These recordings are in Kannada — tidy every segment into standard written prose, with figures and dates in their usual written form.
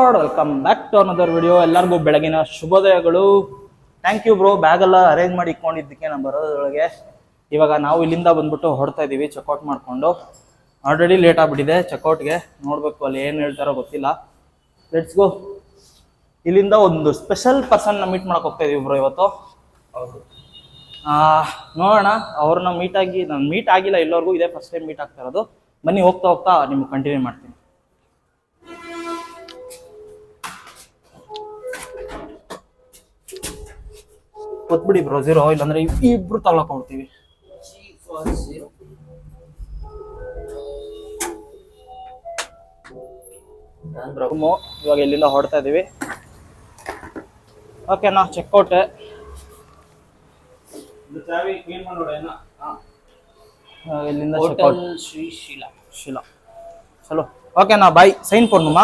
Lord, welcome back to another video. ಎಲ್ಲರಿಗೂ ಬೆಳಗಿನ ಶುಭೋದಯಗಳು. ಥ್ಯಾಂಕ್ ಯು ಬ್ರೋ, ಬ್ಯಾಗ್ ಎಲ್ಲ ಅರೇಂಜ್ ಮಾಡಿ ಇಟ್ಕೊಂಡಿದ್ದಕ್ಕೆ ನಾನು ಬರೋದ್ರೊಳಗೆ. ಇವಾಗ ನಾವು ಇಲ್ಲಿಂದ ಬಂದ್ಬಿಟ್ಟು ಹೊರಡ್ತಾ ಇದ್ದೀವಿ ಚೆಕ್ಔಟ್ ಮಾಡಿಕೊಂಡು. ಆಲ್ರೆಡಿ ಲೇಟ್ ಆಗಿಬಿಟ್ಟಿದೆ ಚೆಕ್ಔಟ್ಗೆ. ನೋಡಬೇಕು ಅಲ್ಲಿ ಏನು ಹೇಳ್ತಾರೋ ಗೊತ್ತಿಲ್ಲ. Let's go. ಇಲ್ಲಿಂದ ಒಂದು ಸ್ಪೆಷಲ್ ಪರ್ಸನ್ನ ಮೀಟ್ ಮಾಡಕ್ಕೆ ಹೋಗ್ತಾ ಇದೀವಿ ಬ್ರೋ ಇವತ್ತು. ಹೌದು, ನೋಡೋಣ. ಅವ್ರನ್ನ ನಾನು ಮೀಟ್ ಆಗಿಲ್ಲ ಎಲ್ಲರಿಗೂ, ಇದೇ ಫಸ್ಟ್ ಟೈಮ್ ಮೀಟ್ ಆಗ್ತಾ ಇರೋದು. ಬನ್ನಿ, ಹೋಗ್ತಾ ಹೋಗ್ತಾ ನಿಮ್ಗೆ ಕಂಟಿನ್ಯೂ ಮಾಡ್ತೀನಿ. ಕೊತ್ಬಿಡಿ ಬ್ರೋ 0, ಇಲ್ಲಾಂದ್ರೆ ಇಬ್ರು ತಗೊಳಕ್ ಹೋಗ್ತೀವಿ. ಇವಾಗ ಇಲ್ಲಿಂದ ಹೊರಡ್ತಾ ಇದೀವಿ. ಓಕೆನಾ, ಚೆಕ್ಔಟ್. ಇಲ್ಲಿಂದ ಚೆಕ್ಔಟ್. ಶೀಲಾ ಚಲೋ. ಓಕೆನಾ, ಬಾಯ್. ಸೈನ್ ಕೊಡ್ನಮ್ಮ.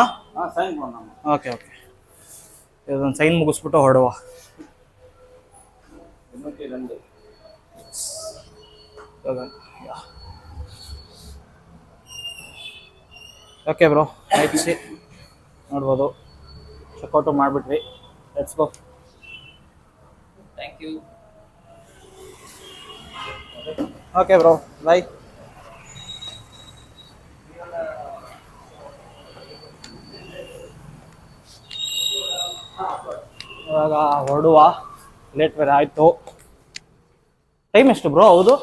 ಓಕೆ ಓಕೆ, ಇದೊಂದು ಸೈನ್ ಮುಗಿಸ್ಬಿಟ್ಟು ಹೊರಡುವ. ಓಕೆ ಬ್ರೋ, ಆಯ್ತು. ನೋಡ್ಬೋದು, ಚೆಕ್ಔಟು ಮಾಡಿಬಿಟ್ವಿ. Let's go. Thank you. Okay bro, bye. ಇವಾಗ ಹೊರಡುವ. ಲೇಟ್ ಬೇರೆ ಆಯಿತು. ಟೈಮ್ ಎಷ್ಟು ಬ್ರೋ? ಹೌದು,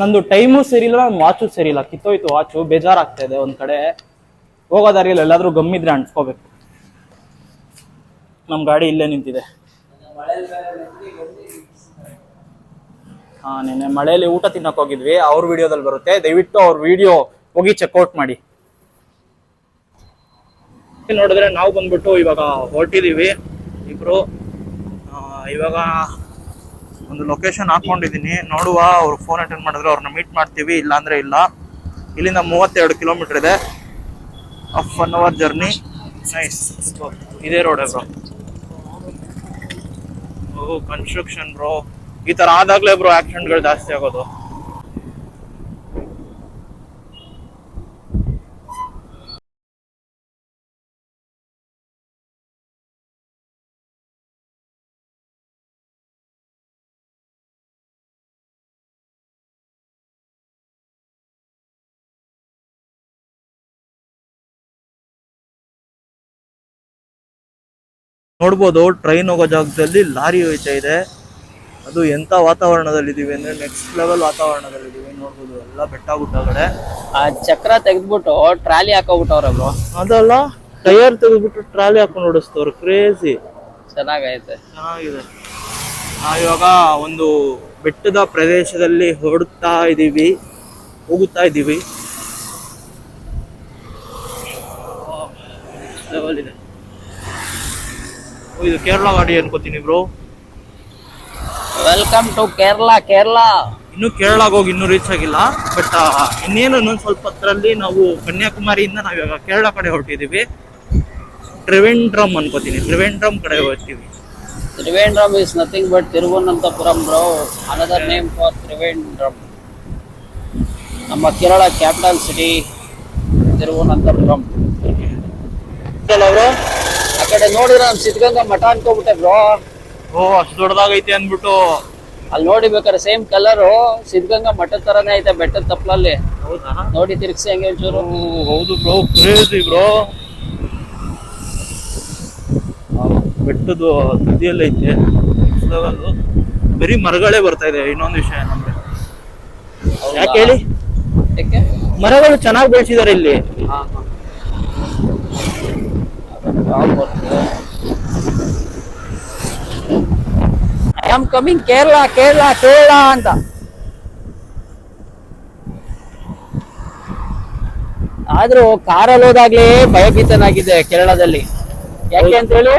ನಂದು ಟೈಮು ಸರಿಯಿಲ್ಲ, ನನ್ನ ವಾಚು ಸರಿಯಿಲ್ಲ. ಕಿತ್ತೋಯ್ತು ವಾಚು, ಬೇಜಾರಾಗ್ತಾ ಇದೆ. ಒಂದು ಕಡೆ ಹೋಗೋ ದಾರಿಯಲ್ಲಿ ಎಲ್ಲಾದರೂ ಗಮ್ಮಿದ್ರೆ ಅಂಟ್ಕೋಬೇಕು. ನಮ್ಮ ಗಾಡಿ ಇಲ್ಲೇ ನಿಂತಿದೆ. ನೆನ್ನೆ ಮಳೆಯಲ್ಲಿ ಊಟ ತಿನ್ನಕ್ಕೆ ಹೋಗಿದ್ವಿ, ಅವ್ರ ವಿಡಿಯೋದಲ್ಲಿ ಬರುತ್ತೆ. ದಯವಿಟ್ಟು ಅವ್ರ ವಿಡಿಯೋ ಹೋಗಿ ಚೆಕ್ಔಟ್ ಮಾಡಿ. ನೋಡಿದ್ರೆ ನಾವು ಬಂದ್ಬಿಟ್ಟು ಇವಾಗ ಹೊರಟಿದ್ದೀವಿ ಇಬ್ರು. ಇವಾಗ ಒಂದು ಲೊಕೇಶನ್ ಹಾಕೊಂಡಿದ್ದೀನಿ, ನೋಡುವ. ಅವ್ರು ಫೋನ್ ಅಟೆಂಡ್ ಮಾಡಿದ್ರೆ ಅವ್ರನ್ನ ಮೀಟ್ ಮಾಡ್ತೀವಿ, ಇಲ್ಲಾಂದ್ರೆ ಇಲ್ಲ. ಇಲ್ಲಿಂದ 32 ಕಿಲೋಮೀಟರ್ ಇದೆ. 1 hour ಜರ್ನಿ. ನೈಸ್. ಇದೇ ರೋಡ್ ಬ್ರೋ. Construction bro. ಈ ತರ ಆದಾಗ್ಲೇ ಬ್ರೋ ಆಕ್ಸಿಡೆಂಟ್ಗಳು ಜಾಸ್ತಿ ಆಗೋದು. ನೋಡ್ಬೋದು, ಟ್ರೈನ್ ಹೋಗೋ ಜಾಗದಲ್ಲಿ ಲಾರಿ ಹೋಯ್ತಾ ಇದೆ. ಅದು ಎಂತ ವಾತಾವರಣದಲ್ಲಿ ಇದೀವಿ ಅಂದ್ರೆ ನೆಕ್ಸ್ಟ್ ಲೆವೆಲ್ ವಾತಾವರಣದಲ್ಲಿ ಇದೀವಿ. ನೋಡ್ಬೋದು, ಎಲ್ಲ ಬೆಟ್ಟ ಗುಡ್ಡಗಡೆ. ಆ ಚಕ್ರ ತೆಗೆದ್ಬಿಟ್ಟು ಟ್ರಾಲಿ ಹಾಕೋಬಿಟ್ಟವ್ರ ಬ್ರೋ. ಅದಲ್ಲ, ಟೈರ್ ತೆಗೆದ್ಬಿಟ್ಟು ಟ್ರಾಲಿ ಹಾಕೊಂಡು ಓಡಿಸ್ತವ್ರು. ಕ್ರೇಜಿ. ಚೆನ್ನಾಗಿದೆ. ಇವಾಗ ಒಂದು ಬೆಟ್ಟದ ಪ್ರದೇಶದಲ್ಲಿ ಹೋಗುತ್ತಾ ಇದೀವಿ. ಲೆವೆಲ್ ಇದೆ. ಇದು ಕೇರಳ ಗಾಡಿ ಅನ್ಕೋತೀನಿ ಬ್ರೋ. Welcome to Kerala. ಇನ್ನು ಕೇರಳಕ್ಕೆ ಹೋಗಿ ಇನ್ನೂ ರೀಚ್ ಆಗಿಲ್ಲ. ಬಟ್ ಇನ್ನೊಂದು ಸ್ವಲ್ಪ ಹೊತ್ತರಲ್ಲಿ ನಾವು ಕನ್ಯಾಕುಮಾರಿಯಿಂದ ನಾವಿವಾಗ ಕೇರಳ ಕಡೆ ಹೊರಟಿದ್ದೀವಿ. ತ್ರಿವೇಂದ್ರಂ ಅನ್ಕೋತೀನಿ, ತ್ರಿವೇಂದ್ರಂ ಕಡೆ ಹೋಗ್ತೀವಿ. Trivandrum is nothing but Thiruvananthapuram bro. Another name for Trivandrum. ನಮ್ಮ ಕೇರಳ ಕ್ಯಾಪಿಟಲ್ ಸಿಟಿ ತಿರುವನಂತಪುರಂ. ಅವರು ಆ ಕಡೆ ನೋಡಿದ್ರೆ ನಾನು ಸಿದ್ಧಗಂಗಾ ಮಠ ಅನ್ಕೋಬಿಟ್ಟೆ ಬ್ರೋ. ಅಷ್ಟು ದೊಡ್ಡದಾಗೈತೆ ಅಂದ್ಬಿಟ್ಟು ಅಲ್ಲಿ ನೋಡಿಬೇಕಾದ್ರೆ ಸೇಮ್ ಕಲರು ಸಿದ್ಧಗಂಗಾ ಮಠದ ತರನೇ ಐತೆ ಬೆಟ್ಟದ ತಪ್ಪಲಲ್ಲಿ. ಹೌದಾ? ನೋಡಿ ತಿರ್ಗಿಸಿ ಹಂಗೆ ಒಂಚೂರು. ಹೌದು ಬ್ರೋ, ಕ್ರೇಜಿ ಬ್ರೋ. ಬೆಟ್ಟದ ತುದಿಯಲ್ಲಿ ಐತೆ. ಬರೀ ಮರಗಳೇ ಬರ್ತಾ ಇದೆ. ಇನ್ನೊಂದು ವಿಷಯ ನಮ್ಗೆ ಯಾಕೆ ಹೇಳಿ, ಮರಗಳು ಚೆನ್ನಾಗಿ ಬೆಳೆಸಿದ್ದಾರೆ ಇಲ್ಲಿ. ಐ ಆಮ್ ಕಮಿಂಗ್ ಕೇರಳ ಅಂತ. ಆದ್ರೂ ಕಾರಲ್ಲಿ ಹೋದಾಗ್ಲೇ ಭಯಭೀತನಾಗಿದೆ ಕೇರಳದಲ್ಲಿ. ಯಾಕೆ ಅಂತ ಹೇಳಿ,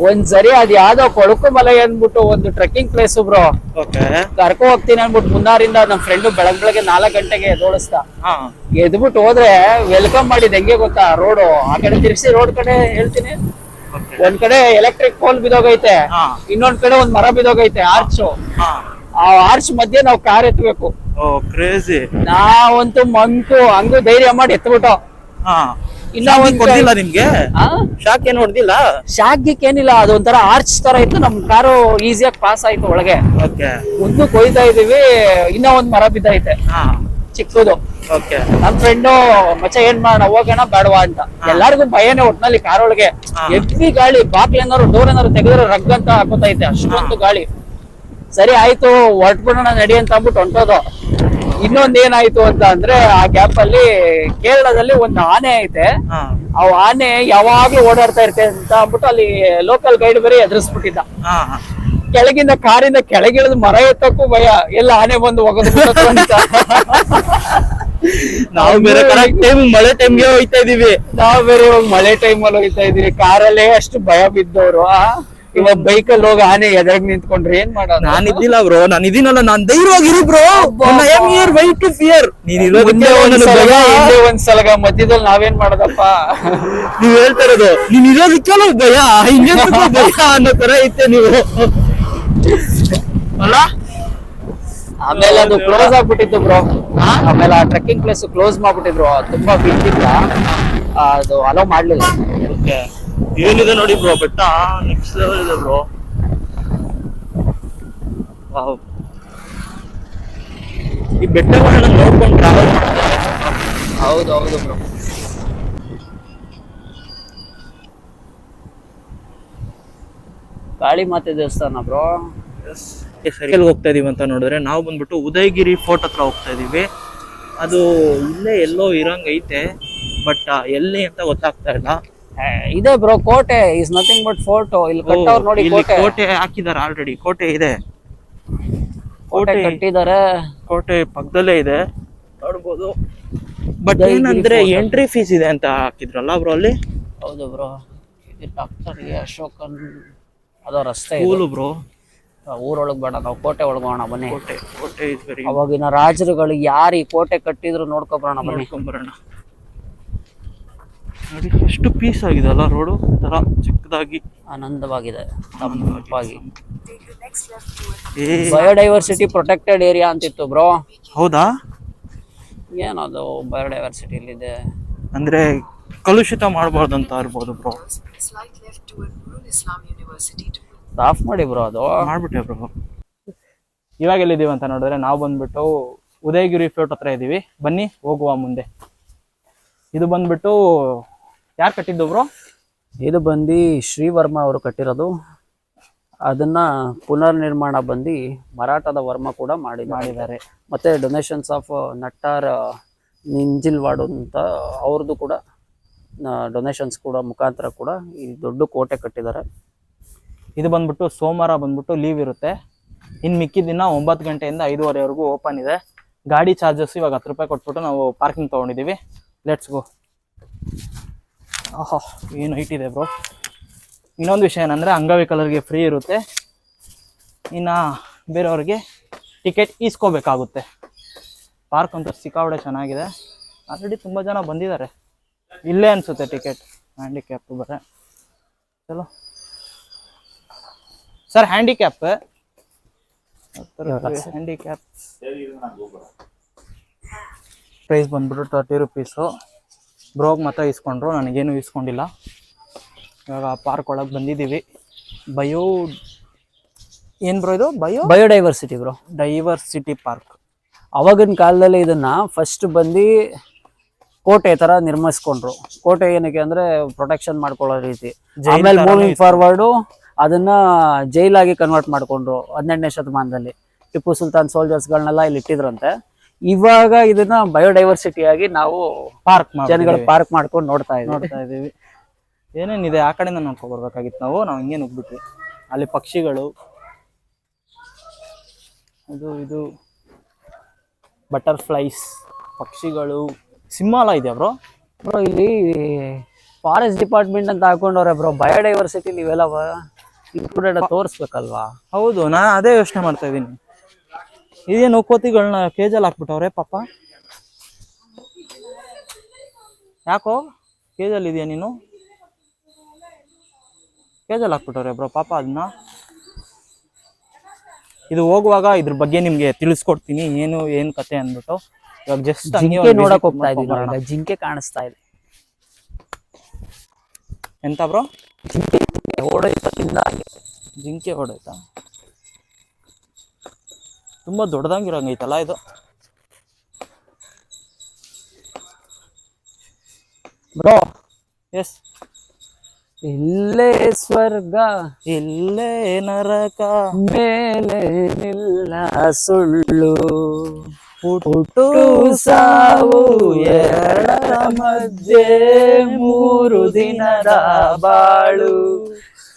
ಒಂದ್ಸರಿ ಅದ್ ಯಾವ್ದೋ ಕೊಳಕು ಮಲೆ ಅಂದ್ಬಿಟ್ಟು ಒಂದು ಟ್ರೆಕ್ಕಿಂಗ್ ಪ್ಲೇಸ್ ಬ್ರೋ. ಕರ್ಕೊ ಹೋಗ್ತೀನಿ ಅನ್ಬಿಟ್ಟು ಮುನ್ನಾರಿಂದ ನಮ್ ಫ್ರೆಂಡ್ ಬೆಳಗ್ಗೆ 4 ಗಂಟೆಗೆ ಎದ್ದೋಳಿಸ್ತಾ. ಎದ್ಬಿಟ್ಟು ಹೋದ್ರೆ ವೆಲ್ಕಮ್ ಮಾಡಿದ್ ಹೆಂಗೆ ಗೊತ್ತಾ, ರೋಡು ಆ ಕಡೆ ತಿರ್ಗಿಸಿ ರೋಡ್ ಕಡೆ ಹೇಳ್ತೀನಿ. ಒಂದ್ ಕಡೆ ಎಲೆಕ್ಟ್ರಿಕ್ ಪೋಲ್ ಬಿದೋಗೈತೆ, ಇನ್ನೊಂದ್ ಕಡೆ ಒಂದ್ ಮರ ಬಿದೋಗೈತೆ, ಆರ್ಚ್. ಆ ಆರ್ಚ್ ಮಧ್ಯೆ ನಾವು ಕಾರ್ ಎತ್ತಬೇಕು. ಓ ಕ್ರೇಜಿ. ನಾವಂತೂ ಮಂಕು ಹಂಗು ಧೈರ್ಯ ಮಾಡಿ ಎತ್ಬಿಟ್ಟು ಹಾ ಇನ್ನ ಶಾಕ್ ಒಂದ್ ಹೊಡ್ದಿಲ್ಲ ನಿಮ್ಗೆ? ಶಾಕ್ ಏನು ಹೊಡ್ದಿಲ್ಲ? ಶಾಕ್ಗಿಕ್ ಏನಿಲ್ಲ, ಅದು ಒಂಥರ ಆರ್ಚ್ ತರ ಇತ್ತು, ನಮ್ ಕಾರು ಈಸಿಯಾಗಿ ಪಾಸ್ ಆಯ್ತು ಒಳಗೆ. ಓಕೆ. ಮುಂದಕ್ಕೆ ಹೋಯ್ತಾ ಇದೀವಿ, ಇನ್ನ ಒಂದ್ ಮರ ಬಿದ್ದೈತೆ ಹಾ ಚಿಕ್ಕದು. ಓಕೆ. ನಮ್ ಫ್ರೆಂಡು ಮಚ್ಚ ಏನ್ ಮಾಡೋಣ ಹೋಗೋಣ ಬೇಡವಾ ಅಂತ. ಎಲ್ಲಾರ್ಗು ಭಯನೇ ಒಟ್ನಲ್ಲಿ ಕಾರೊಳಗೆ. ಎವ್ರಿ ಗಾಳಿ, ಬಾಕ್ಲ್ ಏನಾರು ಡೋರ್ ಏನಾರು ತೆಗೆದ್ರೆ ರಗ್ ಅಂತ ಹಾಕೋತೈತೆ, ಅಷ್ಟೊಂದು ಗಾಳಿ. ಸರಿ ಆಯ್ತು ಹೊರಟ್ಬಿಡೋಣ ನಡಿ ಅಂತ ಅಂದ್ಬಿಟ್ಟು ಹೊಂಟೋದು. ಇನ್ನೊಂದ್ ಏನಾಯ್ತು ಅಂತ ಅಂದ್ರೆ, ಆ ಗ್ಯಾಪ್ ಅಲ್ಲಿ ಕೇರಳದಲ್ಲಿ ಒಂದು ಆನೆ ಐತೆ. ಹಾ ಅವ್ ಆನೆ ಯಾವಾಗ್ಲೂ ಓಡಾಡ್ತಾ ಇರ್ತೆ ಅಂತ ಅಂದ್ಬಿಟ್ಟು ಅಲ್ಲಿ ಲೋಕಲ್ ಗೈಡ್ ಬೇರೆ ಎದುರಿಸ್ಬಿಟ್ಟಿದ್ದ. ಹಾ ಕೆಳಗಿಂದ ಕಾರಿಂದ ಕೆಳಗಿಳಿದು ಮರ ಎತ್ತಕ್ಕೂ ಭಯ, ಎಲ್ಲ ಆನೆ ಬಂದು ಒಗದು ಅಂತ. ನಾವು ಬೇರೆ ಕರೆಕ್ಟ್ ಟೈಮ್ ಮಳೆ ಟೈಮ್ಗೆ ಹೋಯ್ತಾ ಇದೀವಿ. ನಾವ್ ಬೇರೆ ಇವಾಗ ಮಳೆ ಟೈಮ್ ಅಲ್ಲಿ ಹೋಗ್ತಾ ಇದೀವಿ, ಕಾರಲ್ಲೇ ಅಷ್ಟು ಭಯ ಬಿದ್ದವ್ರು. ಇವಾಗ ಬೈಕಲ್ಲಿ ಹೋಗಿ ಆನೆ ಎದುರಾಗ್ ನಿಂತ್ಕೊಂಡ್ರೆ ಏನ್ ಮಾಡೋದು? ನಾನ್ ಇದ್ದಿಲ್ಲ ಬ್ರೋ, ನಾನ್ ಇದೀನಲ್ಲ, ನಾನ್ ಧೈರ್ಯವಾಗಿರಿ ಬ್ರೋ. ನೀನ್ ಇರೋದಕ್ಕೆ ಒಂದ್ಸಲ ಮಧ್ಯದಲ್ಲಿ ನಾವೇನ್ ಮಾಡೋದಪ್ಪ? ನೀವ್ ಹೇಳ್ತಾ ಇರೋದು ನೀನ್ ಇರೋದಕ್ಕೆಲ್ಲ ಭಯ, ಹಿಂಗೆ ಭಯ ಅನ್ನೋ ತರ ಐತೆ ನೀವು ಅಲ್ಲ. ಆಮೇಲೆ ಅದು ಕ್ಲೋಸ್ ಆಗ್ಬಿಟ್ಟಿತ್ತು ಬ್ರೋ. ಆಮೇಲೆ ಆ ಟ್ರೆಕ್ಕಿಂಗ್ ಪ್ಲೇಸ್ ಕ್ಲೋಸ್ ಮಾಡ್ಬಿಟ್ಟಿದ್ರು, ತುಂಬಾ ಬಿಟ್ಟಿಲ್ಲ, ಅದು ಅಲೋ ಮಾಡ್ಲಿಲ್ಲ. ಏನಿದೆ ನೋಡಿ ಬ್ರೋ, ಬೆಟ್ಟ ನೆಕ್ಸ್ಟ್ ಲೆವೆಲ್ ಇದೆ ಬ್ರೋ. ಈ ಬೆಟ್ಟಗಳನ್ನ ನೋಡ್ಕೊಂಡು ಟ್ರಾವೆಲ್ ಮಾಡ್ತಾರೆ. ಹೌದು ಹೌದು ಬ್ರೋ. ಕಾಳಿ ಮಾತೆ ದೇವಸ್ಥಾನ ಬ್ರೋ. ಹೋಗ್ತಾ ಇದೀವಿ ಅಂತ ನೋಡಿದ್ರೆ, ನಾವು ಬಂದ್ಬಿಟ್ಟು ಉದಯಗಿರಿ ಫೋರ್ಟ್ ಹತ್ರ ಹೋಗ್ತಾ ಇದೀವಿ. ಅದು ಇಲ್ಲೇ ಎಲ್ಲೋ ಇರಂಗ್ ಐತೆ, ಬಟ್ ಎಲ್ಲಿ ಅಂತ ಗೊತ್ತಾಗ್ತಾ ಇಲ್ಲ. ಇದೆ ಬ್ರೋ, ಕೋಟೆ ಇಸ್ ನಥಿಂಗ್ ಬಟ್ ಫೋರ್ಟ್. ಇಲ್ಲಿ ಕಟ್ಟವ್ರು ನೋಡಿ, ಕೋಟೆ ಹಾಕಿದಾರೆ ಆಲ್ರೆಡಿ. ಕೋಟೆ ಇದೆ, ಕೋಟೆ ಕಟ್ಟಿದ್ದಾರೆ, ಕೋಟೆ ಪಕ್ಕದಲ್ಲೇ ಇದೆ, ನೋಡ್ಬೋದು. ಬಟ್ ಏನಂದ್ರೆ ಎಂಟ್ರಿ ಫೀಸ್ ಇದೆ ಅಂತ ಹಾಕಿದ್ರಲ್ಲ ಬ್ರೋ ಅಲ್ಲಿ. ಹೌದು ಬ್ರೋ, ಇದು ಡಾಕ್ಟರ್ ಅಶೋಕನ್ ಅದೋ ರಸ್ತೆ ಬ್ರೋ. ಊರೊಳಗ್ ಬೇಡ, ನಾವು ಕೋಟೆ ಒಳಗೋಣ ಬನ್ನಿ. ಕೋಟೆ ಇಸ್ ವೆರಿ. ಅವಾಗಿನ ರಾಜರುಗಳು ಯಾರು ಈ ಕೋಟೆ ಕಟ್ಟಿದ್ರು ನೋಡ್ಕೊಬರೋಣ ಬನ್ನಿ. ನೋಡ್ಕೊಂಬರೋಣ. ನೋಡಿ ಎಷ್ಟು ಪೀಸ್ ಆಗಿದೆ ಅಲ್ಲ ರೋಡು, ತರ ಚಿಕ್ಕದಾಗಿ ಆನಂದವಾಗಿದೆ, ತಂಪಾಗಿ. ಬಯೋಡೈವರ್ಸಿಟಿ ಪ್ರೊಟೆಕ್ಟೆಡ್ ಏರಿಯಾ ಅಂತಿತ್ತು ಬ್ರೋ. ಹೌದಾ? ಏನದು ಬಯೋಡೈವರ್ಸಿಟಿ ಇದೆ ಅಂದ್ರೆ ಕಲುಷಿತ ಮಾಡಬಾರ್ದು ಅಂತ ಇರ್ಬೋದು ಬ್ರೋ. ಆಫ್ ಮಾಡಿ ಬ್ರೋ, ಅದು ಮಾಡ್ಬಿಟ್ಟೆ ಬ್ರೋ. ಇವಾಗ ಎಲ್ಲಿದ್ದೀವಿ ಅಂತ ನೋಡಿದ್ರೆ, ನಾವು ಬಂದ್ಬಿಟ್ಟು ಉದಯಗಿರಿ ಫೋರ್ಟ್ ಹತ್ರ ಇದೀವಿ. ಬನ್ನಿ ಹೋಗುವ ಮುಂದೆ. ಇದು ಬಂದ್ಬಿಟ್ಟು ಯಾರು ಕಟ್ಟಿದ್ದು ಬ್ರೋ? ಇದು ಬಂದು ಶ್ರೀವರ್ಮ ಅವರು ಕಟ್ಟಿರೋದು. ಅದನ್ನ ಪುನರ್ ನಿರ್ಮಾಣ ಬಂದು ಮರಾಠದ ವರ್ಮ ಕೂಡ ಮಾಡಿದ್ದಾರೆ. ಮತ್ತೆ ಡೊನೇಷನ್ಸ್ ಆಫ್ ನಟ್ಟಾರ್ ನಿಂಜಿಲ್ವಾಡ್ ಅಂತ ಅವ್ರದ್ದು ಕೂಡ ಡೊನೇಷನ್ಸ್ ಕೂಡ ಮುಖಾಂತರ ಕೂಡ ಈ ದೊಡ್ಡ ಕೋಟೆ ಕಟ್ಟಿದ್ದಾರೆ. ಇದು ಬಂದ್ಬಿಟ್ಟು ಸೋಮವಾರ ಬಂದ್ಬಿಟ್ಟು ಲೀವ್ ಇರುತ್ತೆ. ಇನ್ನು ಮಿಕ್ಕಿದ ದಿನ 9 ಗಂಟೆಯಿಂದ 5:30ವರೆಗೂ ಓಪನ್ ಇದೆ. ಗಾಡಿ ಚಾರ್ಜಸ್ ಇವಾಗ 10 ರೂಪಾಯಿ ಕೊಟ್ಬಿಟ್ಟು ನಾವು ಪಾರ್ಕಿಂಗ್ ತೊಗೊಂಡಿದ್ದೀವಿ. Let's go. ಆಹಾ, ಏನು ಹೈಟ್ ಇದೆ ಬ್ರೋ. ಇನ್ನೊಂದು ವಿಷಯ ಏನಂದರೆ, ಅಂಗವಿಕಲರಿಗೆ ಫ್ರೀ ಇರುತ್ತೆ, ಇನ್ನು ಬೇರೆಯವ್ರಿಗೆ ಟಿಕೆಟ್ ಈಸ್ಕೋಬೇಕಾಗುತ್ತೆ. ಪಾರ್ಕ್ ಅಂತೂ ಸಿಕ್ಕಾಪಟ್ಟೆ ಚೆನ್ನಾಗಿದೆ. ಆಲ್ರೆಡಿ ತುಂಬ ಜನ ಬಂದಿದ್ದಾರೆ. ಇಲ್ಲೇ ಅನಿಸುತ್ತೆ ಟಿಕೆಟ್ ಹ್ಯಾಂಡಿಕ್ಯಾಪ್ ಬರ. ಚಲೋ ಸರ್, ಹ್ಯಾಂಡಿಕ್ಯಾಪ್ ಪ್ರೈಸ್ ಬಂದ್ಬಿಟ್ಟು 30 ರೂಪೀಸು. ಬ್ರೋಗ್ ಮಾತ್ರ ಇಸ್ಕೊಂಡ್ರು, ನನಗೇನು ಇಸ್ಕೊಂಡಿಲ್ಲ. ಇವಾಗ ಪಾರ್ಕ್ ಒಳಗೆ ಬಂದಿದ್ದೀವಿ. ಏನು ಬ್ರೋ ಇದು? Biodiversity bro, diversity park. ಅವಾಗಿನ ಕಾಲದಲ್ಲಿ ಇದನ್ನ ಫಸ್ಟ್ ಬಂದು ಕೋಟೆ ತರ ನಿರ್ಮಿಸ್ಕೊಂಡ್ರು. ಕೋಟೆ ಏನಕ್ಕೆ ಅಂದ್ರೆ ಪ್ರೊಟೆಕ್ಷನ್ ಮಾಡ್ಕೊಳ್ಳೋ ರೀತಿ. ಆಮೇಲೆ ಮೂವಿಂಗ್ ಫಾರ್ವರ್ಡು ಅದನ್ನ ಜೈಲಾಗಿ ಕನ್ವರ್ಟ್ ಮಾಡ್ಕೊಂಡ್ರು 18ನೇ ಶತಮಾನದಲ್ಲಿ. ಟಿಪ್ಪು ಸುಲ್ತಾನ್ ಸೋಲ್ಜರ್ಸ್ಗಳನ್ನೆಲ್ಲ ಇಲ್ಲಿ ಇಟ್ಟಿದ್ರಂತೆ. ಇವಾಗ ಇದನ್ನ ಬಯೋಡೈವರ್ಸಿಟಿ ಆಗಿ ನಾವು ಜನಗಳು ಪಾರ್ಕ್ ಮಾಡ್ಕೊಂಡು ನೋಡ್ತಾ ಇದೀವಿ. ಏನೇನಿದೆ ಆ ಕಡೆಯಿಂದ ನೋಡ್ಕೊ ಬರ್ಬೇಕಾಗಿತ್ತು. ನಾವು ಹಿಂಗೆ ನುಗ್ಬಿಟ್ವಿ. ಅಲ್ಲಿ ಪಕ್ಷಿಗಳು, ಇದು ಬಟರ್ಫ್ಲೈಸ್, ಪಕ್ಷಿಗಳು, ಸಿಂಹಾಲ ಇದೆಯಾ ಬ್ರೋ? ಬ್ರೋ ಇಲ್ಲಿ ಫಾರೆಸ್ಟ್ ಡಿಪಾರ್ಟ್ಮೆಂಟ್ ಅಂತ ಹಾಕೊಂಡವ್ರೆ ಬ್ರೋ. ಬಯೋಡೈವರ್ಸಿಟಿ ಇವೆಲ್ಲ ಇನ್ಕ್ಲೂಡೆಡ್ ತೋರಿಸ್ಬೇಕಲ್ವಾ? ಹೌದು, ನಾನು ಅದೇ ಯೋಚನೆ ಮಾಡ್ತಾ ಇದ್ದೀನಿ. ಇದೇನು ಕೋತಿಗಳನ್ನ ಕೇಜಲ್ಲಿ ಹಾಕ್ಬಿಟ್ಟವ್ರೆ ಪಾಪ. ಯಾಕೋ ಕೇಜಲ್ಲಿ ಇದೆಯಾ ನೀನು? ಕೇಜಲ್ಲಿ ಹಾಕ್ಬಿಟ್ಟವ್ರೆ ಬ್ರೋ ಪಾಪ ಅದನ್ನ. ಇದು ಹೋಗುವಾಗ ಇದ್ರ ಬಗ್ಗೆ ನಿಮ್ಗೆ ತಿಳಿಸ್ಕೊಡ್ತೀನಿ ಏನು ಕತೆ ಅಂದ್ಬಿಟ್ಟು. ಇವಾಗ ಜಸ್ಟ್ ಜಿಂಕೆ ನೋಡಕ್ ಹೋಗ್ತಾ ಇದೀವಿ ಇವಾಗ. ಜಿಂಕೆ ಕಾಣಿಸ್ತಾ ಇದೆ. ಎಂತ ಬ್ರೋ? ಜಿಂಕೆ ಓಡೋಯ್ತಿಲ್ಲ. ಜಿಂಕೆ ಹೊಡೈತಾ? ತುಂಬಾ ದೊಡ್ಡದಾಗಿರಂಗೈತಲ್ಲ ಇದು. Bro yes. ಇಲ್ಲೇ ಸ್ವರ್ಗ ಇಲ್ಲೇ ನರಕ ಮೇಲೆ ನಿಲ್ಲ ಸುಳ್ಳು ಹುಟ್ಟು ಸಾವು ಎರಡರ ಮಧ್ಯೆ 3 ದಿನದ ಬಾಳು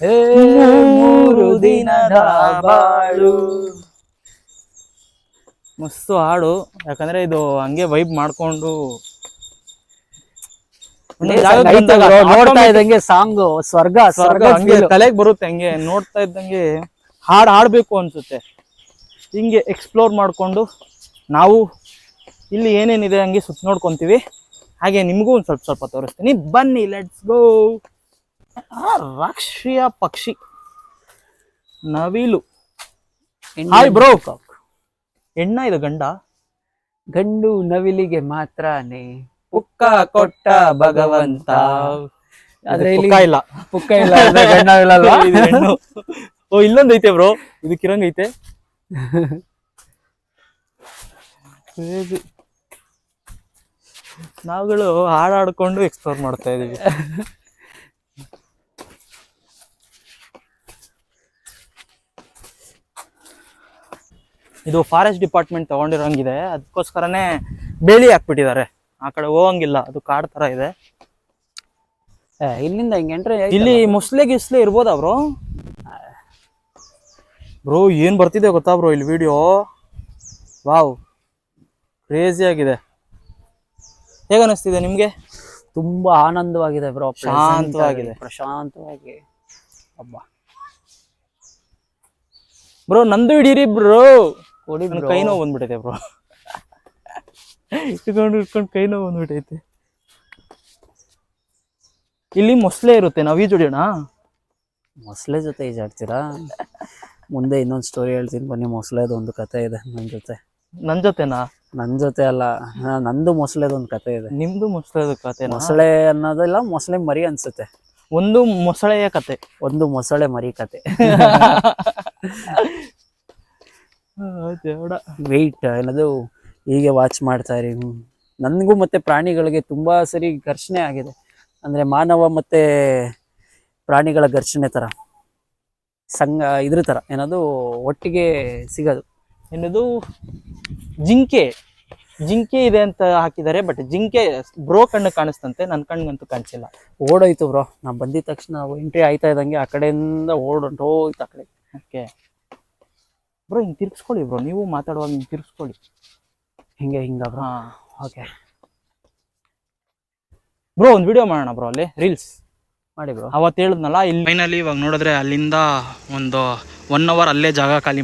3 ದಿನದ ಬಾಳು. ಮಸ್ತು ಹಾಡು. ಯಾಕಂದ್ರೆ ಇದು ಹಂಗೆ ವೈಬ್ ಮಾಡ್ಕೊಂಡು ನೋಡ್ತಾ ಇದ್ದಂಗೆ ಸಾಂಗ್ ಸ್ವರ್ಗ ಸ್ವರ್ಗ ಹಂಗೆ ತಲೆಗೆ ಬರುತ್ತೆ. ಹಂಗೆ ನೋಡ್ತಾ ಇದ್ದಂಗೆ ಹಾಡ್ಬೇಕು ಅನ್ಸುತ್ತೆ. ಹಿಂಗೆ ಎಕ್ಸ್ಪ್ಲೋರ್ ಮಾಡ್ಕೊಂಡು ನಾವು ಇಲ್ಲಿ ಏನೇನಿದೆ ಹಂಗೆ ಸುತ್ತ ನೋಡ್ಕೊಂತೀವಿ. ಹಾಗೆ ನಿಮಗೂ ಒಂದು ಸ್ವಲ್ಪ ತೋರಿಸ್ತೀನಿ, ಬನ್ನಿ, ಲೆಟ್ಸ್ ಗೋ. ರಾಷ್ಟ್ರೀಯ ಪಕ್ಷಿ ನವಿಲು. Hi bro. ಹೆಣ್ಣ ಇದು ಗಂಡ? ಗಂಡು ನವಿಲಿಗೆ ಮಾತ್ರನೇ ಪುಕ್ಕ ಕೊಟ್ಟ ಭಗವಂತ. ಆದ್ರೆ ಪುಕ್ಕ ಇಲ್ಲ, ಪುಕ್ಕ ಇಲ್ಲ, ಗಂಡ ನವಿಲಲ್ವಾ? ಇದು ಹೆಣ್ಣು. ಓ, ಇಲ್ಲೊಂದು ಐತೆ ಬ್ರೋ, ಇದಕ್ಕಿರಂಗೈತೆ. ನಾವುಗಳು ಹಾಡಾಡ್ಕೊಂಡು ಎಕ್ಸ್ಪ್ಲೋರ್ ಮಾಡ್ತಾ ಇದೀವಿ. ಇದು ಫಾರೆಸ್ಟ್ ಡಿಪಾರ್ಟ್ಮೆಂಟ್ ತಗೊಂಡಿರೋಂಗಿದೆ, ಅದಕ್ಕೋಸ್ಕರನೇ ಬೇಲಿ ಹಾಕ್ಬಿಟ್ಟಿದ್ದಾರೆ. ಆ ಕಡೆ ಹೋಗಂಗಿಲ್ಲ, ಅದು ಕಾಡ್ ತರ ಇದೆ. ಇಲ್ಲಿಂದ ಹಿಂಗೆ ಎಂಟ್ರಿ. ಇಲ್ಲಿ ಮುಸ್ಲೆ ಗಿಸ್ಲೆ ಇರ್ಬೋದಾ ಬ್ರೋ? ಬ್ರೋ ಏನ್ ಬರ್ತಿದೆ ಗೊತ್ತಾ ಬ್ರೋ ಇಲ್ಲಿ ವಿಡಿಯೋ? ವಾವ್, ಕ್ರೇಜಿ ಆಗಿದೆ. ಹೇಗ ಅನಿಸ್ತಿದೆ ನಿಮ್ಗೆ? ತುಂಬಾ ಆನಂದವಾಗಿದೆ ಬ್ರೋ, ಶಾಂತವಾಗಿದೆ, ಪ್ರಶಾಂತವಾಗಿ. ಅಬ್ಬಾ ಬ್ರೋ, ನಂದು ಹಿಡೀರಿ ಬ್ರೋ. ಕೊಡಿ ಬ್ರೋ. ಕೈ ನೋವು ಬಂದ್ಬಿಟ್ಟೈತೆ ಬ್ರೋ. ಇಟ್ಕೊಂಡು ಕೈ ನೋವು ಬಂದ್ಬಿಟ್ಟೈತೆ. ಇಲ್ಲಿ ಮೊಸಳೆ ಇರುತ್ತೆ, ನಾವ್ ಈಜುಡಿಯೋಣ? ಮೊಸಳೆ ಜೊತೆ ಈಜಾಡ್ತೀರಾ? ಮುಂದೆ ಇನ್ನೊಂದು ಸ್ಟೋರಿ ಹೇಳ್ತೀನಿ ಬನ್ನಿ. ಮೊಸಳೆದು ಒಂದು ಕತೆ ಇದೆ ನನ್ ಜೊತೆ. ನನ್ ಜೊತೆನಾ? ನನ್ ಜೊತೆ ಅಲ್ಲ, ನಂದು ಮೊಸಳೆದು ಒಂದು ಕತೆ ಇದೆ. ನಿಮ್ದು ಮೊಸಳೆದು ಕತೆ? ಮೊಸಳೆ ಅನ್ನೋದಿಲ್ಲ, ಮೊಸಳೆ ಮರಿ ಅನ್ಸುತ್ತೆ. ಒಂದು ಮೊಸಳೆಯ ಕತೆ, ಒಂದು ಮೊಸಳೆ ಮರಿ ಕತೆ. ವೆಯ್ಟ್ ಏನದು, ಹೀಗೆ ವಾಚ್ ಮಾಡ್ತಾ ಇರಿ. ನನ್ಗೂ ಮತ್ತೆ ಪ್ರಾಣಿಗಳಿಗೆ ತುಂಬಾ ಸರಿ ಘರ್ಷಣೆ ಆಗಿದೆ. ಅಂದ್ರೆ ಮಾನವ ಮತ್ತೆ ಪ್ರಾಣಿಗಳ ಘರ್ಷಣೆ ತರ, ಇದ್ರ ತರ ಏನದು ಒಟ್ಟಿಗೆ ಸಿಗೋದು. ಏನದು ಜಿಂಕೆ ಇದೆ ಅಂತ ಹಾಕಿದ್ದಾರೆ. ಬಟ್ ಜಿಂಕೆ ಬ್ರೋ ಕಣ್ಣು ಕಾಣಿಸ್ತಂತೆ, ನನ್ ಕಣ್ಗಂತೂ ಕಾಣಿಸಿಲ್ಲ. ಓಡೋಯ್ತು ಬ್ರೋ. ನಾ ಬಂದಿದ ತಕ್ಷಣ ನಾವು ಎಂಟ್ರಿ ಆಯ್ತಾ ಇದ್ದಂಗೆ ಆ ಕಡೆಯಿಂದ ಓಡೋಯ್ತು ಆ ಕಡೆ. ಓಕೆ ಬ್ರೋ, ಹಿಂಗೆ ತಿರ್ಗಿಸ್ಕೊಳ್ಳಿ ಬ್ರೋ, ನೀವು ಮಾತಾಡುವಾಗ ಹಿಂಗೆ ತಿರ್ಗಿಸ್ಕೊಳ್ಳಿ. ಹಿಂಗ ಬ್ರೋ? ಓಕೆ ಬ್ರೋ, ಒಂದು ವಿಡಿಯೋ ಮಾಡೋಣ ಬ್ರೋ, ಅಲ್ಲಿ ರೀಲ್ಸ್ ಮಾಡಿ ಬ್ರೋ. ಅವತ್ತು ಹೇಳಿದ್ನಲ್ಲ, ಇಲ್ಲಿ ಫೈನಲಿ ಇವಾಗ ನೋಡಿದ್ರೆ ಅಲ್ಲಿಂದ ಒಂದು 1 hour ಅಲ್ಲೇ ಜಾಗ ಖಾಲಿ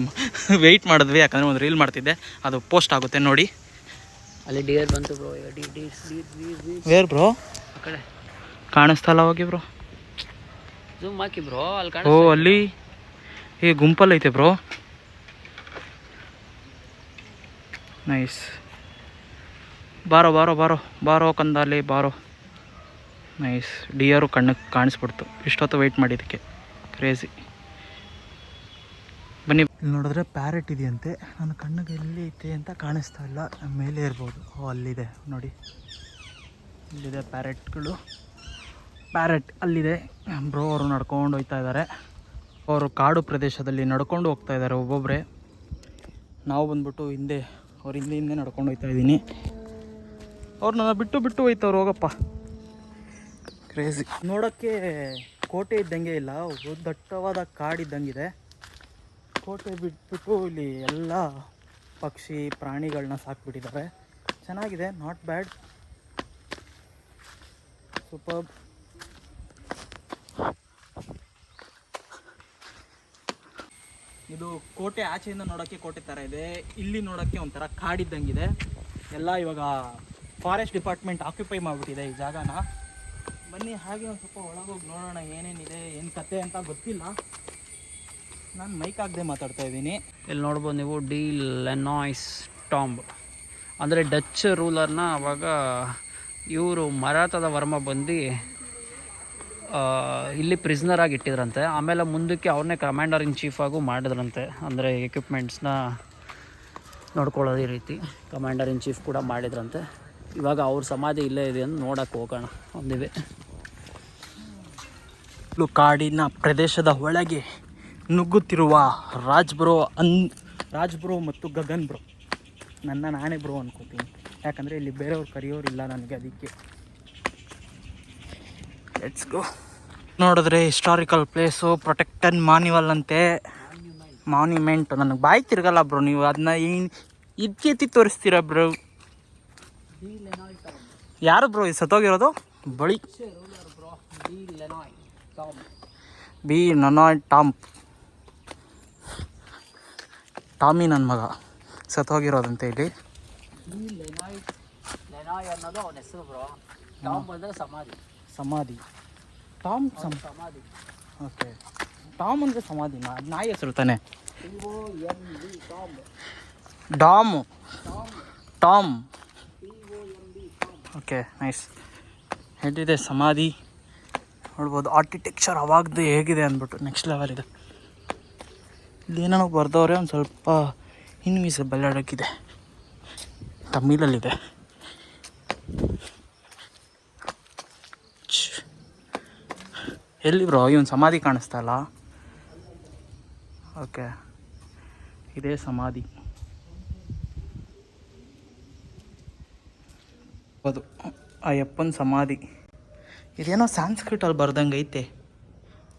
ವೆಯ್ಟ್ ಮಾಡಿದ್ವಿ. ಯಾಕಂದ್ರೆ ಒಂದು ರೀಲ್ ಮಾಡ್ತಿದ್ದೆ, ಅದು ಪೋಸ್ಟ್ ಆಗುತ್ತೆ ನೋಡಿ. ಅಲ್ಲಿ ಡಿಯರ್ ಬಂತು ಬ್ರೋ. Wear bro? ಆ ಕಡೆ ಕಾಣಿಸ್ತಲ್ಲ, ಹೋಗಿ ಬ್ರೋ, ಜೂಮ್ ಹಾಕಿ ಬ್ರೋ. ಅಲ್ಲಿ ಓ, ಅಲ್ಲಿ ಈ ಗುಂಪಲ್ಲಿ ಐತೆ ಬ್ರೋ. ನೈಸ್. ಬಾರೋ ಬಾರೋ ಬಾರೋ ಬಾರೋ ಕಂದಲ್ಲಿ ಬಾರೋ. ನೈಸ್. ಡಿಯರು ಕಣ್ಣಿಗೆ ಕಾಣಿಸ್ಬಿಡ್ತು. ಇಷ್ಟೊತ್ತು ವೆಯ್ಟ್ ಮಾಡಿದ್ದಕ್ಕೆ ಕ್ರೇಜಿ. ಬನ್ನಿ. ಇಲ್ಲಿ ನೋಡಿದ್ರೆ ಪ್ಯಾರೆಟ್ ಇದೆಯಂತೆ. ನನ್ನ ಕಣ್ಣಿಗೆ ಎಲ್ಲಿ ಐತೆ ಅಂತ ಕಾಣಿಸ್ತಾ ಇಲ್ಲ. ಮೇಲೆ ಇರ್ಬೋದು. ಓ, ಅಲ್ಲಿದೆ ನೋಡಿ, ಇಲ್ಲಿದೆ ಪ್ಯಾರೆಟ್ಗಳು. ಪ್ಯಾರೆಟ್ ಅಲ್ಲಿದೆ. ಬ್ರೋ ಅವರು ನಡ್ಕೊಂಡು ಹೋಗ್ತಾ ಇದ್ದಾರೆ. ಅವರು ಕಾಡು ಪ್ರದೇಶದಲ್ಲಿ ನಡ್ಕೊಂಡು ಹೋಗ್ತಾ ಇದ್ದಾರೆ ಒಬ್ಬೊಬ್ಬರೇ. ನಾವು ಬಂದ್ಬಿಟ್ಟು ಹಿಂದೆ, ಅವ್ರ ಹಿಂದೆ ನಡ್ಕೊಂಡು ಹೋಗ್ತಾ ಇದ್ದೀನಿ. ಅವ್ರು ನನ್ನ ಬಿಟ್ಟು ಹೋಯ್ತವ್ರು. ಹೋಗಪ್ಪ, ಕ್ರೇಜಿ. ನೋಡೋಕ್ಕೆ ಕೋಟೆ ಇದ್ದಂಗೆ ಇಲ್ಲ, ದಟ್ಟವಾದ ಕಾಡಿದ್ದಂಗಿದೆ. ಕೋಟೆ ಬಿಟ್ಬಿಟ್ಟು ಇಲ್ಲಿ ಎಲ್ಲ ಪಕ್ಷಿ ಪ್ರಾಣಿಗಳನ್ನ ಸಾಕ್ಬಿಟ್ಟಿದ್ದಾರೆ. ಚೆನ್ನಾಗಿದೆ, ನಾಟ್ ಬ್ಯಾಡ್, ಸೂಪರ್. ಇದು ಕೋಟೆ ಆಚೆಯಿಂದ ನೋಡೋಕ್ಕೆ ಕೋಟೆ ಥರ ಇದೆ, ಇಲ್ಲಿ ನೋಡೋಕ್ಕೆ ಒಂಥರ ಕಾಡಿದ್ದಂಗಿದೆ. ಎಲ್ಲ ಇವಾಗ ಫಾರೆಸ್ಟ್ ಡಿಪಾರ್ಟ್ಮೆಂಟ್ ಆಕ್ಯುಪೈ ಮಾಡಿಬಿಟ್ಟಿದೆ ಈ ಜಾಗನ. ಬನ್ನಿ ಹಾಗೆ ಒಂದು ಸ್ವಲ್ಪ ಒಳಗೋಗಿ ನೋಡೋಣ ಏನೇನಿದೆ, ಏನು ಕತೆ ಅಂತ ಗೊತ್ತಿಲ್ಲ. ನಾನು ಮೈಕ್ ಆಗದೆ ಮಾತಾಡ್ತಾ ಇದ್ದೀನಿ. ಇಲ್ಲಿ ನೋಡ್ಬೋದು ನೀವು ಡಿ ಲೆನಾಯ್ಸ್ ಟಾಂಬ್ ಅಂದರೆ ಡಚ್ ರೂಲರ್ನ ಅವಾಗ ಇವರು ಮರಾಠದ ವರ್ಮ ಬಂದು ಇಲ್ಲಿ ಪ್ರಿಸ್ನರ್ ಆಗಿ ಇಟ್ಟಿದ್ರಂತೆ. ಆಮೇಲೆ ಮುಂದಕ್ಕೆ ಅವ್ರನ್ನೇ ಕಮಾಂಡರ್ ಇನ್ ಚೀಫ್ ಆಗು ಮಾಡಿದ್ರಂತೆ. ಅಂದರೆ ಎಕ್ವಿಪ್ಮೆಂಟ್ಸ್ನ ನೋಡ್ಕೊಳ್ಳೋದು ಈ ರೀತಿ ಕಮಾಂಡರ್ ಇನ್ ಚೀಫ್ ಕೂಡ ಮಾಡಿದ್ರಂತೆ. ಇವಾಗ ಅವ್ರ ಸಮಾಧಿ ಇಲ್ಲೇ ಇದೆ ಅಂತ ನೋಡೋಕ್ಕೆ ಹೋಗೋಣ ಒಂದಿವೆ. ಕಾಡಿನ ಪ್ರದೇಶದ ಒಳಗೆ ನುಗ್ಗುತ್ತಿರುವ ರಾಜ್ ಬ್ರೋ ಮತ್ತು ಗಗನ್ ಬ್ರೋ. ನಾನೇ ಬ್ರೋ ಅನ್ಕೋತೀನಿ, ಯಾಕಂದರೆ ಇಲ್ಲಿ ಬೇರೆಯವ್ರು ಕರೆಯೋರಿಲ್ಲ ನನಗೆ, ಅದಕ್ಕೆ. Let's go. ನೋಡಿದ್ರೆ ಹಿಸ್ಟಾರಿಕಲ್ ಪ್ಲೇಸು, ಪ್ರೊಟೆಕ್ಟೆಡ್ ಮಾನ್ಯುವಲ್ ಅಂತೆ, ಮಾನ್ಯುಮೆಂಟ್. ನನಗೆ ಬಾಯಿ ತಿರ್ಗಲ್ಲ ಬ್ರೋ, ನೀವು ಅದನ್ನ ಎತ್ತಿ ತೋರಿಸ್ತೀರ ಬ್ರೋ. ಯಾರು ಬ್ರೋ ಇದು ಸತ್ತೋಗಿರೋದು? ಬಳಿ ಬಿ ಲೆನಾಯ್ ಟಾಮಿ ನನ್ನ ಮಗ ಸತ್ತೋಗಿರೋದಂತೆ ಇಲ್ಲಿ. ಲೆನಾಯ್ ಅನ್ನೋದು ಅವನ ಹೆಸರು ಬ್ರೋ. ಟಾಮ್ ಅಂದರೆ ಸಮಾಧಿ. ಸಮಾಧಿ. ಓಕೆ, ಟಾಮ್ ಅಂದರೆ ಸಮಾಧಿ, ನಾಯಿ ಹೆಸರು ತಾನೆ. ಟಾಮ್. Okay, nice. ಹೇಳಿದೆ ಸಮಾಧಿ ನೋಡ್ಬೋದು. ಆರ್ಕಿಟೆಕ್ಚರ್ ಅವಾಗದು ಹೇಗಿದೆ ಅಂದ್ಬಿಟ್ಟು ನೆಕ್ಸ್ಟ್ ಲೆವೆಲ್ ಇದೆ. ಇಲ್ಲಿ ಏನೋ ಬರ್ದವ್ರೆ, ಒಂದು ಸ್ವಲ್ಪ ಇನ್ವಿಸಿಬಲ್ ಅಡಗಿದೆ, ತಮಿಳಲ್ಲಿದೆ. ಎಲ್ಲಿ ಬ್ರೋ ಇವನು ಸಮಾಧಿ ಕಾಣಿಸ್ತಾ ಇಲ್ಲ? ಓಕೆ, ಇದೇ ಸಮಾಧಿ. ಹೌದು, ಅಯ್ಯಪ್ಪನ ಸಮಾಧಿ. ಇದೇನೋ ಸಾಂಸ್ಕ್ರಿಟಲ್ಲಿ ಬರ್ದಂಗೆ ಐತೆ.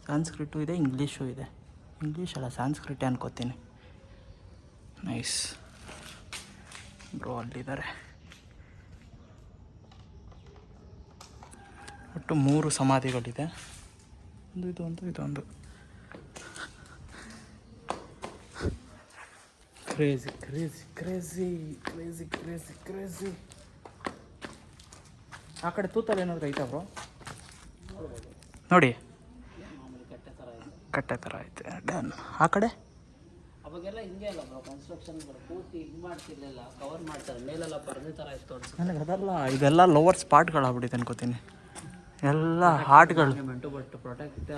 ಸಾಂಸ್ಕ್ರಿಟು ಇದೆ, ಇಂಗ್ಲೀಷು ಇದೆ. ಇಂಗ್ಲೀಷ್ ಅಲ್ಲ, ಸಾಂಸ್ಕ್ರಿಟೇ ಅನ್ಕೋತೀನಿ. ನೈಸ್ ಬ್ರೋ, ಅಲ್ಲಿದ್ದಾರೆ. ಒಟ್ಟು 3 ಸಮಾಧಿಗಳಿದೆ. ಇದೊಂದು ಕ್ರೇಜಿ. ಆ ಕಡೆ ತೂತಲ್ಲಿ ಏನಾದರೂ ಐತಾ ಬ್ರೋ? ನೋಡಿ, ಕಟ್ಟೆ ಥರ ಐತೆ. ಡನ್. ಆ ಕಡೆ ಅವಾಗೆಲ್ಲ ಹಿಂಗೆ ಅಲ್ಲ ಬ್ರೋ, ಕನ್ಸ್ಟ್ರಕ್ಷನ್ ಪೂರ್ತಿ ಇದು ಮಾಡ್ತಿರ್ಲಿಲ್ಲ, ಕವರ್ ಮಾಡ್ತಾರೆ, ಮೇಲೆಲ್ಲ ಪರದೆ ಥರ ಇತ್ತು ಅನ್ಸುತ್ತೆ. ನನಗೆ ಅದಲ್ಲ, ಇದೆಲ್ಲ ಲೋವರ್ ಸ್ಪಾಟ್ಗಳಾಗ್ಬಿಟ್ಟಿದೆ ಅನ್ಕೋತೀನಿ. ಎಲ್ಲ ಹಾಟ್ಗಳು ಬಟ್ ಪ್ರೊಟೆಕ್ಟ್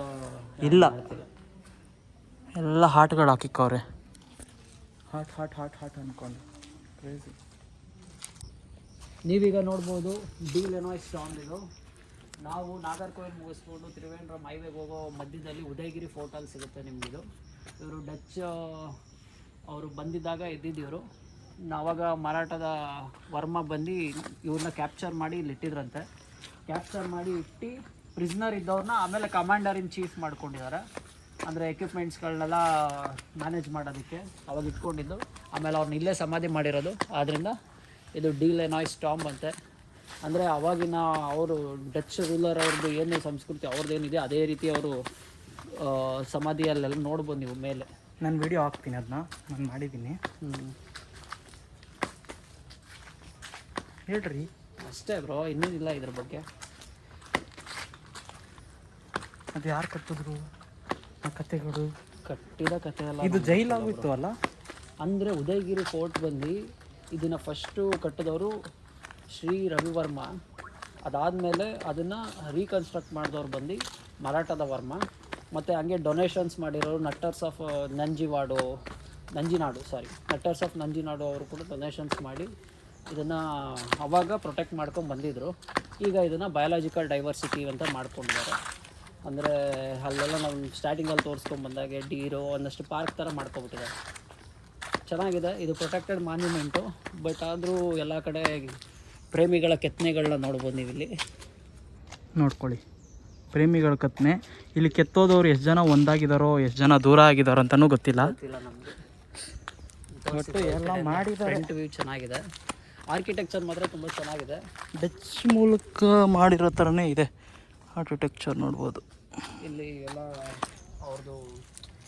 ಇಲ್ಲ, ಎಲ್ಲ ಹಾಟ್ಗಳು ಹಾಕಿಕ್ಕವ್ರೆ. ಹಾಟ್ ಅನ್ಕೊಂಡು ಕ್ರೇಜಿ. ನೀವೀಗ ನೋಡ್ಬೋದು ಡಿ ಲೆನಾಯ್ಸ್ ಟಾಂಬ್ ಇದು. ನಾವು ನಾಗರ್ಕೋಯಿಲ್ ಮುಗಿಸ್ಕೊಂಡು ತ್ರಿವೇಂದ್ರಂ ಹೈವೇಗೆ ಹೋಗೋ ಮಧ್ಯದಲ್ಲಿ ಉದಯಗಿರಿ ಫೋರ್ಟಲ್ಲಿ ಸಿಗುತ್ತೆ ನಿಮಗಿದು. ಇವರು ಡಚ್ ಅವರು ಬಂದಿದ್ದಾಗ ಇದ್ದಿದ್ದು. ಆವಾಗ ಮರಾಠದ ವರ್ಮ ಬಂದು ಇವ್ರನ್ನ ಕ್ಯಾಪ್ಚರ್ ಮಾಡಿ ಇಲ್ಲಿ ಇಟ್ಟಿದ್ರಂತೆ. ಕ್ಯಾಪ್ಚರ್ ಮಾಡಿ ಇಟ್ಟು ಪ್ರಿಸ್ನರ್ ಇದ್ದವ್ರನ್ನ ಆಮೇಲೆ ಕಮಾಂಡರ್ ಇನ್ ಚೀಫ್ ಮಾಡ್ಕೊಂಡಿದ್ದಾರೆ. ಅಂದರೆ ಎಕ್ವಿಪ್ಮೆಂಟ್ಸ್ಗಳನ್ನೆಲ್ಲ ಮ್ಯಾನೇಜ್ ಮಾಡೋದಕ್ಕೆ ಅವಾಗ ಇಟ್ಕೊಂಡಿದ್ದು. ಆಮೇಲೆ ಅವ್ರನ್ನ ಇಲ್ಲೇ ಸಮಾಧಿ ಮಾಡಿರೋದು. ಆದ್ದರಿಂದ ಇದು ಡಿ ಲೆನಾಯ್ಸ್ ಟಾಂಬ್ ಅಂತೆ. ಅಂದರೆ ಅವಾಗಿನ ಅವರು ಡಚ್ ರೂಲರ್ ಅವ್ರದ್ದು ಏನು ಸಂಸ್ಕೃತಿ ಅವ್ರದ್ದೇನಿದೆ ಅದೇ ರೀತಿ ಅವರು ಸಮಾಧಿಯಲ್ಲೆಲ್ಲ ನೋಡ್ಬೋದು ನೀವು ಮೇಲೆ. ನಾನು ವಿಡಿಯೋ ಹಾಕ್ತೀನಿ, ಅದನ್ನ ನಾನು ಮಾಡಿದ್ದೀನಿ. ಹೇಳ್ರಿ ಅಷ್ಟೇ ಬ್ರೋ, ಇನ್ನೇನಿಲ್ಲ ಇದ್ರ ಬಗ್ಗೆ. ಅದು ಯಾರು ಕಟ್ಟಿದ್ರು ಆ ಕಥೆಗಳು? ಕಟ್ಟಿದ ಕಥೆ ಅಲ್ಲ ಇದು ಜೈಲಾಗಿತ್ತು ಅಲ್ಲ? ಅಂದರೆ ಉದಯಗಿರಿ ಫೋರ್ಟ್ ಬಂದು ಇದನ್ನು ಫಸ್ಟು ಕಟ್ಟಿದವರು ಶ್ರೀ ರವಿವರ್ಮ. ಅದಾದಮೇಲೆ ಅದನ್ನು ರೀಕನ್ಸ್ಟ್ರಕ್ಟ್ ಮಾಡಿದವ್ರು ಬಂದು ಮರಾಠದ ವರ್ಮ. ಮತ್ತು ಹಂಗೆ ಡೊನೇಷನ್ಸ್ ಮಾಡಿರೋರು ನಟ್ಟರ್ಸ್ ಆಫ್ ನಂಜಿನಾಡು ಅವರು ಕೂಡ ಡೊನೇಷನ್ಸ್ ಮಾಡಿ ಇದನ್ನು ಅವಾಗ ಪ್ರೊಟೆಕ್ಟ್ ಮಾಡ್ಕೊಂಡು ಬಂದಿದ್ದರು. ಈಗ ಇದನ್ನು ಬಯಾಲಜಿಕಲ್ ಡೈವರ್ಸಿಟಿ ಅಂತ ಮಾಡ್ಕೊಂಡಿದ್ದಾರೆ. ಅಂದರೆ ಅಲ್ಲೆಲ್ಲ ನಾವು ಸ್ಟಾರ್ಟಿಂಗಲ್ಲಿ ತೋರಿಸ್ಕೊಂಡು ಬಂದಾಗೆ ಡೀರು ಒಂದಷ್ಟು ಪಾರ್ಕ್ ಥರ ಮಾಡ್ಕೊಬಿಟ್ಟಿದ್ದಾರೆ. ಚೆನ್ನಾಗಿದೆ. ಇದು ಪ್ರೊಟೆಕ್ಟೆಡ್ ಮಾನ್ಯುಮೆಂಟು, ಬಟ್ ಆದರೂ ಎಲ್ಲ ಕಡೆ ಪ್ರೇಮಿಗಳ ಕೆತ್ತನೆಗಳನ್ನ ನೋಡ್ಬೋದು ನೀವು ಇಲ್ಲಿ. ನೋಡ್ಕೊಳ್ಳಿ, ಪ್ರೇಮಿಗಳ ಕೆತ್ತನೆ. ಇಲ್ಲಿ ಕೆತ್ತೋದವ್ರು ಎಷ್ಟು ಜನ ಒಂದಾಗಿದ್ದಾರೋ ಎಷ್ಟು ಜನ ದೂರ ಆಗಿದ್ದಾರೋ ಅಂತಲೂ ಗೊತ್ತಿಲ್ಲ ನಮಗೆ. ಒಟ್ಟು ಎಲ್ಲ ಮಾಡಿದ್ದಾರೆ. ಫ್ರಂಟ್ ವ್ಯೂ ಚೆನ್ನಾಗಿದೆ, ಆರ್ಕಿಟೆಕ್ಚರ್ ಮಾತ್ರ ತುಂಬ ಚೆನ್ನಾಗಿದೆ. ಡಚ್ ಮೂಲಕ ಮಾಡಿರೋ ಥರನೇ ಇದೆ ಆರ್ಕಿಟೆಕ್ಚರ್, ನೋಡ್ಬೋದು. ಇಲ್ಲಿ ಎಲ್ಲ ಅವ್ರದ್ದು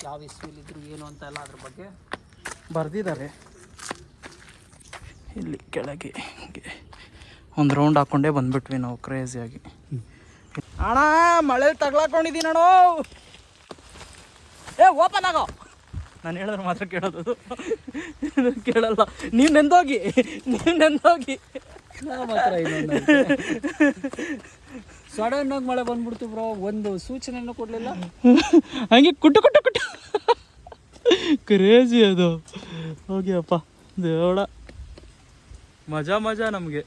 ಯಾವ ಇಸ್ವಿಲಿದ್ರು ಏನು ಅಂತ ಎಲ್ಲ ಅದ್ರ ಬಗ್ಗೆ ಬರೆದಿದ್ದಾರೆ. ಇಲ್ಲಿ ಕೆಳಗೆ ಒಂದು ರೌಂಡ್ ಹಾಕ್ಕೊಂಡೇ ಬಂದ್ಬಿಟ್ವಿ ನಾವು ಕ್ರೇಜಿಯಾಗಿ. ಅಣ್ಣ ಮಳೆ ತಗ್ಲಾಕೊಂಡಿದ್ದೀನಿ ಅಣ್ಣ. ಓಪನ್ ಆಗೋ. ನಾನು ಹೇಳಿದ್ರೆ ಮಾತ್ರ ಕೇಳೋದು ಕೇಳಲ್ಲ. ನೀವು ನೆಂದೋಗಿ ಮಾತ್ರ ಇನ್ನೊಂದು ಸಡನ್ ಆಗಿ ಮಳೆ ಬಂದ್ಬಿಡ್ತು ಬ್ರೋ, ಒಂದು ಸೂಚನೆಯನ್ನು ಕೊಡ್ಲಿಲ್ಲ. ಹಂಗೆ ಕುಟ್ಟು ಕ್ರೇಜಿ ಅದು. ಹೋಗಿ ಅಪ್ಪ ದೇವಡ, ಮಜಾ ನಮಗೆ.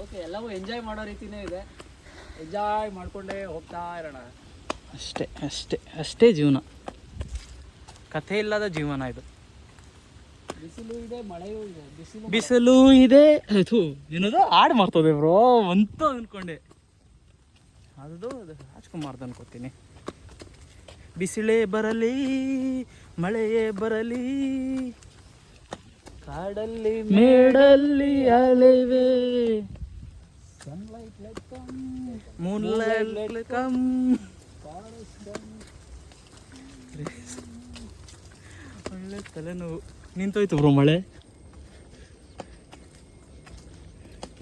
ಓಕೆ, ಎಲ್ಲವೂ ಎಂಜಾಯ್ ಮಾಡೋ ರೀತಿನೇ ಇದೆ. ಎಂಜಾಯ್ ಮಾಡ್ಕೊಂಡೇ ಹೋಗ್ತಾ ಇರೋಣ. ಅಷ್ಟೇ ಜೀವನ, ಕಥೆ ಇಲ್ಲದ ಜೀವನ ಇದು. ಬಿಸಿಲು ಇದೆ, ಮಳೆಯೂ ಇದೆ. ಬಿಸಿಲು ಇದೆ, ಅದು ಏನದು ಹಾಡು ಮಾಡ್ತದೆ ಬ್ರೋ ಅಂತ ಅನ್ಕೊಂಡೆ. ಅದು ರಾಜ್ಕುಮಾರ್ದು ಅನ್ಕೋತೀನಿ. ಬಿಸಿಲೇ ಬರಲಿ ಮಳೆಯೇ ಬರಲಿ, ಕಾಡಲ್ಲಿ ಮೇಡಲ್ಲಿ ಅಲೆವೆ, ಮೂನ್ಲೈಟ್ ಕಮ್. ಒಳ್ಳೆ ತಲೆನೋವು. ನಿಂತೋಯ್ತು ಬ್ರೋ ಮಳೆ.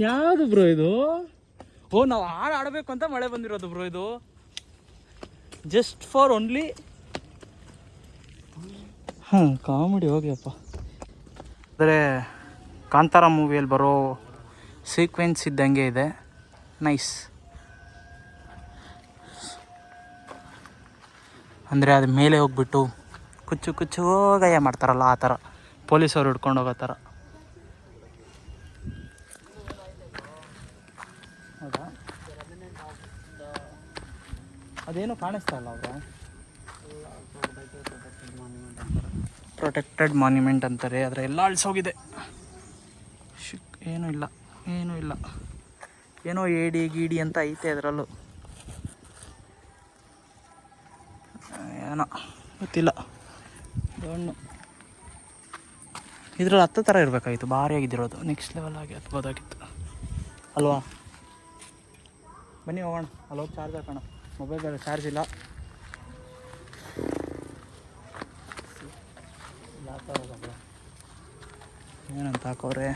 ಯಾವುದು ಬ್ರೋ ಇದು? ಓ, ನಾವು ಹಾಡು ಆಡಬೇಕು ಅಂತ ಮಳೆ ಬಂದಿರೋದು ಬ್ರೋ ಇದು. Just for only comedy. ಹೋಗ್ಯಪ್ಪ. ಅಂದರೆ ಕಾಂತಾರ ಮೂವಿಯಲ್ಲಿ ಬರೋ ಸೀಕ್ವೆನ್ಸ್ ಇದ್ದಂಗೆ ಇದೆ. ನೈಸ್. ಅಂದರೆ ಅದು ಮೇಲೆ ಹೋಗ್ಬಿಟ್ಟು ಕುಚ್ಚು ಗಯ್ಯ ಮಾಡ್ತಾರಲ್ಲ, ಆ ಥರ ಪೊಲೀಸವ್ರು ಹಿಡ್ಕೊಂಡು ಹೋಗೋ ಥರ. ಹೌದಾ? ಅದೇನು ಕಾಣಿಸ್ತಾ ಇಲ್ಲ ಅವರು. ಪ್ರೊಟೆಕ್ಟೆಡ್ ಮಾನ್ಯುಮೆಂಟ್ ಅಂತಾರೆ, ಆದರೆ ಎಲ್ಲ ಅಳಿಸೋಗಿದೆ. ಏನೂ ಇಲ್ಲ. ಏನೋ ಏಡಿ ಗೀಡಿ ಅಂತ ಐತೆ ಅದರಲ್ಲೂ. ಏನೋ ಗೊತ್ತಿಲ್ಲ. ಇದ್ರಲ್ಲಿ ಹತ್ತು ಥರ ಇರಬೇಕಾಗಿತ್ತು, ಭಾರಿಯಾಗಿದ್ದಿರೋದು. ನೆಕ್ಸ್ಟ್ ಲೆವೆಲ್ ಆಗಿ ಹತ್ಬೋದಾಗಿತ್ತು ಅಲ್ವಾ? ಬನ್ನಿ ಹೋಗೋಣ. ಅಲ್ಲೋಗಿ ಚಾರ್ಜ್ ಹಾಕೋಣ. ಮೊಬೈಲ್ ಚಾರ್ಜ್ ಇಲ್ಲ. ಏನಂತ ಹಾಕೋರೆ?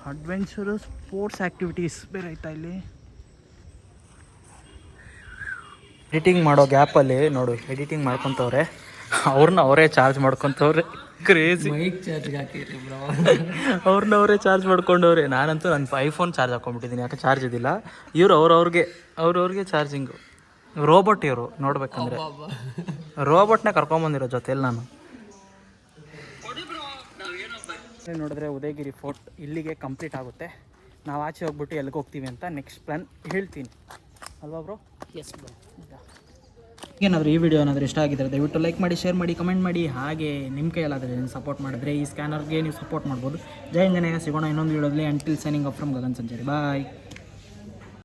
ಅಡ್ವೆಂಚರ್ ಸ್ಪೋರ್ಟ್ಸ್ ಆ್ಯಕ್ಟಿವಿಟೀಸ್ ಬೇರೆ ಆಯ್ತಾ ಇಲ್ಲಿ. ಎಡಿಟಿಂಗ್ ಮಾಡೋ ಗ್ಯಾಪಲ್ಲಿ ನೋಡು, ಎಡಿಟಿಂಗ್ ಮಾಡ್ಕೊತವ್ರೆ. ಅವರೇ ಚಾರ್ಜ್ ಮಾಡ್ಕೊತವ್ರೆ. ಕ್ರೇಜಿ. ಅವ್ರನ್ನವರೇ ಚಾರ್ಜ್ ಮಾಡ್ಕೊಂಡವ್ರೆ. ನಾನಂತೂ ನನ್ನ ಐಫೋನ್ ಚಾರ್ಜ್ ಹಾಕೊಂಡ್ಬಿಟ್ಟಿದ್ದೀನಿ, ಯಾಕೆ ಚಾರ್ಜ್ ಇದ್ದಿಲ್ಲ. ಇವರು ಅವ್ರವ್ರಿಗೆ ಚಾರ್ಜಿಂಗು. ರೋಬೋಟ್ ಇವರು ನೋಡ್ಬೇಕಂದ್ರೆ. ರೋಬೋಟ್ನ ಕರ್ಕೊಂಬಂದಿರೋ ಜೊತೆಯಲ್ಲಿ ನಾನು ನೋಡಿದ್ರೆ ಉದಯಗಿರಿ ಫೋರ್ಟ್ ಇಲ್ಲಿಗೆ ಕಂಪ್ಲೀಟ್ ಆಗುತ್ತೆ. ನಾವು ಆಚೆ ಹೋಗ್ಬಿಟ್ಟು ಎಲ್ಲಿಗೆ ಹೋಗ್ತೀವಿ ಅಂತ ನೆಕ್ಸ್ಟ್ ಪ್ಲ್ಯಾನ್ ಹೇಳ್ತೀನಿ ಅಲ್ವಾ ಬ್ರೋ? S bro. ಏನಾದರೂ ಈ ವಿಡಿಯೋ ಏನಾದರೂ ಇಷ್ಟ ಆಗಿದ್ದರೆ ದಯವಿಟ್ಟು ಲೈಕ್ ಮಾಡಿ, ಶೇರ್ ಮಾಡಿ, ಕಮೆಂಟ್ ಮಾಡಿ. ಹಾಗೆ ನಿಮ್ಮ ಕೈಯಲ್ಲಾದರೆ ಸಪೋರ್ಟ್ ಮಾಡಿದ್ರೆ ಈ ಸ್ಕ್ಯಾನರ್ಗೆ ನೀವು ಸಪೋರ್ಟ್ ಮಾಡ್ಬೋದು. ಜೈ ಇಂಜನೇಯ. ಸಿಗೋಣ ಇನ್ನೊಂದು ವಿಡಿಯೋದಲ್ಲಿ. Until signing off from Gagan ಸಂಚಾರಿ. ಬಾಯ್.